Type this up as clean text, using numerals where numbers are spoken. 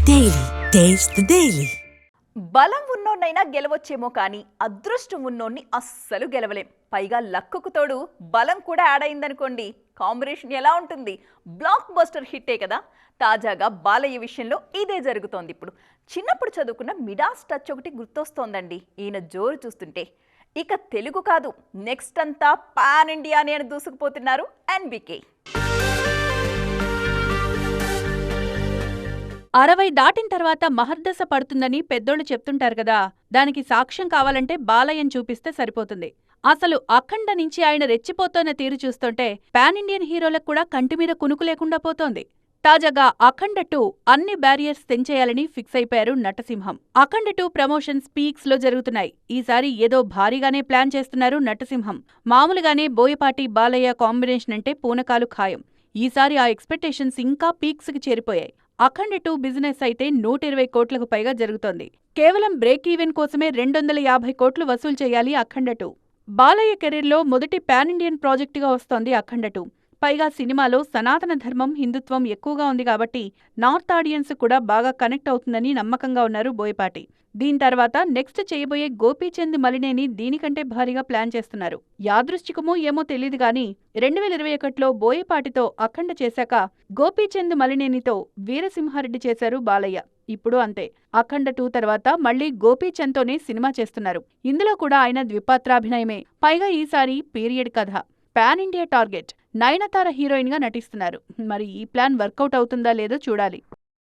Daily. Taste the Daily. బలం ఉన్నోన్నైనా గెలవచ్చేమో కానీ అదృష్టం ఉన్నోన్ని అస్సలు గెలవలేం. పైగా లక్కుకు తోడు బలం కూడా యాడ్ అయిందనుకోండి, కాంబినేషన్ ఎలా ఉంటుంది? బ్లాక్ బస్టర్ హిట్టే కదా. తాజాగా బాలయ్య విషయంలో ఇదే జరుగుతోంది. ఇప్పుడు చిన్నప్పుడు చదువుకున్న మిడాస్ టచ్ ఒకటి గుర్తొస్తోందండి ఈయన జోరు చూస్తుంటే. ఇక తెలుగు కాదు, నెక్స్ట్ అంతా పాన్ ఇండియా అని దూసుకుపోతున్నారు ఎన్బికే. 60 దాటిన తర్వాత మహర్దశ పడుతుందని పెద్దోళ్ళు చెప్తుంటారు కదా. దానికి సాక్ష్యం కావాలంటే బాలయ్యను చూపిస్తే సరిపోతుంది. అసలు అఖండ నుంచి ఆయన రెచ్చిపోతోన్న తీరు చూస్తుంటే పాన్ ఇండియన్ హీరోలకు కూడా కంటిమీద కునుకు లేకుండా పోతోంది. తాజాగా అఖండ 2 అన్ని బ్యారియర్స్ తెంచేయాలని ఫిక్స్ అయిపోయారు నటసింహం. అఖండ 2 ప్రమోషన్స్ పీక్స్ లో జరుగుతున్నాయి. ఈసారి ఏదో భారీగానే ప్లాన్ చేస్తున్నారు నటసింహం. మామూలుగానే బోయపాటి బాలయ్య కాంబినేషన్ అంటే పూనకాలు ఖాయం. ఈసారి ఆ ఎక్స్పెక్టేషన్స్ ఇంకా పీక్స్ కి చేరిపోయాయి. అఖండ 2 బిజినెస్ అయితే 120 కోట్లకు పైగా జరుగుతోంది. కేవలం బ్రేక్ ఈవెన్ కోసమే 250 కోట్లు వసూలు చేయాలి అఖండ 2. బాలయ్య కెరీర్లో మొదటి పాన్ ఇండియన్ ప్రాజెక్టుగా వస్తోంది అఖండ 2. పైగా సినిమాలో సనాతన ధర్మం, హిందుత్వం ఎక్కువగా ఉంది కాబట్టి నార్త్ ఆడియన్స్ కూడా బాగా కనెక్ట్ అవుతుందని నమ్మకంగా ఉన్నారు బోయపాటి. దీని తర్వాత నెక్స్ట్ చేయబోయే గోపీచంద్ మలినేని దీనికంటే భారీగా ప్లాన్ చేస్తున్నారు. యాదృశ్చికమో ఏమో తెలీదు గాని 2021లో బోయపాటితో అఖండ చేశాక గోపీచంద్ మలినేనితో వీరసింహారెడ్డి చేశారు బాలయ్య. ఇప్పుడు అంతే. అఖండ 2 తర్వాత మళ్లీ గోపీచంద్తోనే సినిమా చేస్తున్నారు. ఇందులో కూడా ఆయన ద్విపాత్రాభినయమే. పైగా ఈసారి పీరియడ్ కథ. Pan India target. Nayanthara heroine గా నటిస్తున్నారు. మరి ఈ ప్లాన్ వర్కౌట్ అవుతుందా లేదో చూడాలి.